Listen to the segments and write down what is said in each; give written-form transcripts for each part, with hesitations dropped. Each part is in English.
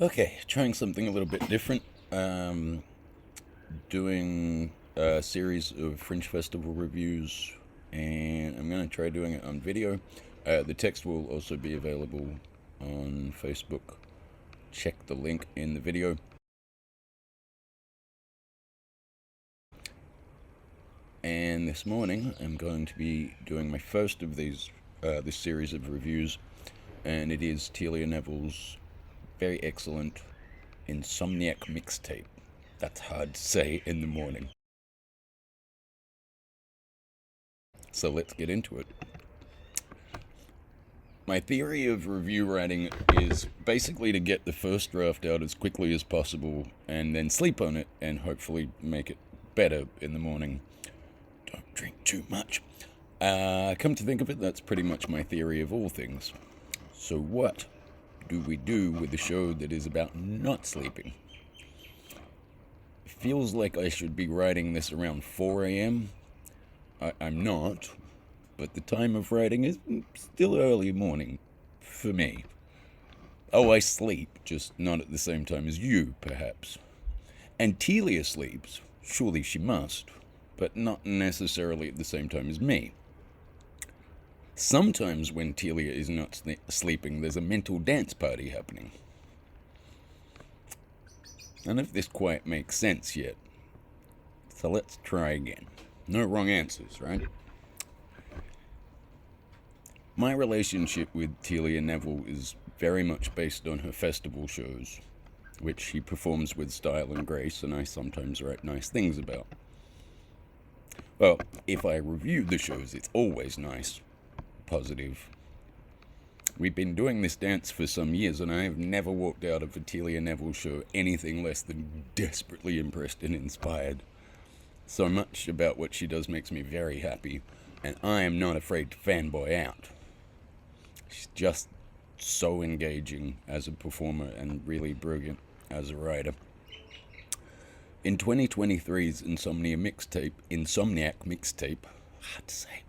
Okay, trying something a little bit different. Doing a series of Fringe Festival reviews, and I'm going to try doing it on video. The text will also be available on Facebook. Check the link in the video. And this morning, I'm going to be doing my first of this series of reviews, and it is Telia Nevile's very excellent Insomniac Mixtape. That's hard to say in the morning. So let's get into it. My theory of review writing is basically to get the first draft out as quickly as possible and then sleep on it and hopefully make it better in the morning. Don't drink too much. Come to think of it, that's pretty much my theory of all things. So what do we do with a show that is about not sleeping? It feels like I should be writing this around 4 a.m. I'm not, but the time of writing is still early morning for me. Oh, I sleep, just not at the same time as you, perhaps. And Telia sleeps, surely she must, but not necessarily at the same time as me. Sometimes when Telia is not sleeping, there's a mental dance party happening. None of this quite makes sense yet, so let's try again. No wrong answers, right? My relationship with Telia Nevile is very much based on her festival shows, which she performs with style and grace, and I sometimes write nice things about. Well, if I review the shows, it's always nice, positive. We've been doing this dance for some years, and I have never walked out of a Telia Nevile show anything less than desperately impressed and inspired. So much about what she does makes me very happy, and I am not afraid to fanboy out. She's just so engaging as a performer and really brilliant as a writer. In 2023's Insomniac Mixtape, hard to say,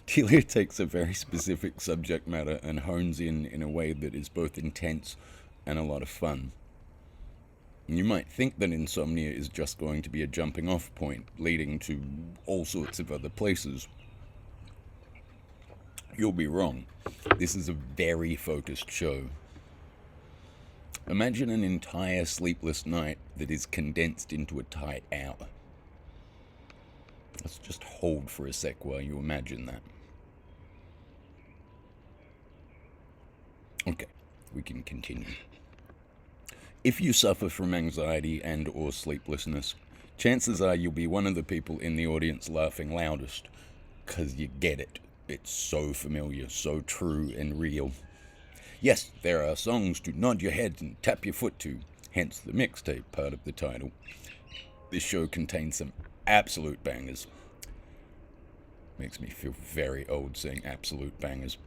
Telia takes a very specific subject matter and hones in a way that is both intense and a lot of fun. You might think that insomnia is just going to be a jumping off point leading to all sorts of other places. You'll be wrong. This is a very focused show. Imagine an entire sleepless night that is condensed into a tight hour. Let's just hold for a sec while you imagine that. Okay, we can continue. If you suffer from anxiety and or sleeplessness, chances are you'll be one of the people in the audience laughing loudest, 'cause you get it. It's so familiar, so true and real. Yes, there are songs to nod your head and tap your foot to, hence the mixtape part of the title. This show contains some absolute bangers. Makes me feel very old saying absolute bangers.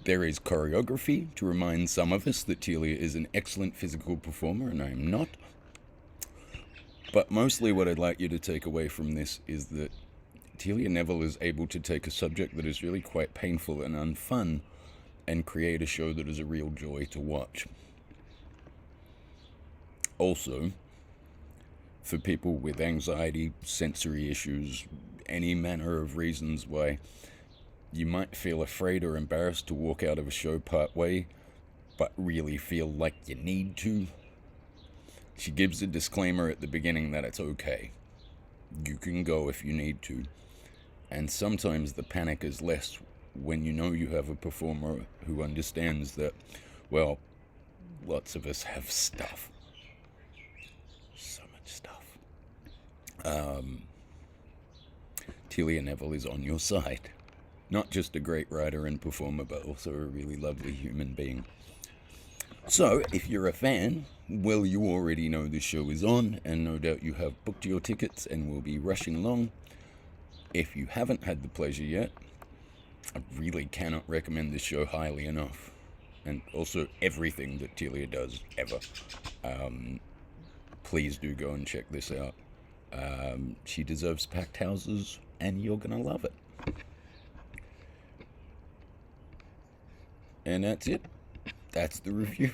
There is choreography to remind some of us that Telia is an excellent physical performer, and I am not. But mostly what I'd like you to take away from this is that Telia Nevile is able to take a subject that is really quite painful and unfun and create a show that is a real joy to watch. Also, for people with anxiety, sensory issues, any manner of reasons why you might feel afraid or embarrassed to walk out of a show part way, but really feel like you need to, she gives a disclaimer at the beginning that it's okay. You can go if you need to. And sometimes the panic is less when you know you have a performer who understands that, well, lots of us have stuff. So much stuff. Telia Nevile is on your side. Not just a great writer and performer, but also a really lovely human being. So, if you're a fan, well, you already know the show is on, and no doubt you have booked your tickets and will be rushing along. If you haven't had the pleasure yet, I really cannot recommend this show highly enough. And also everything that Telia does, ever. Please do go and check this out. She deserves packed houses, and you're gonna love it. And that's it. That's the review.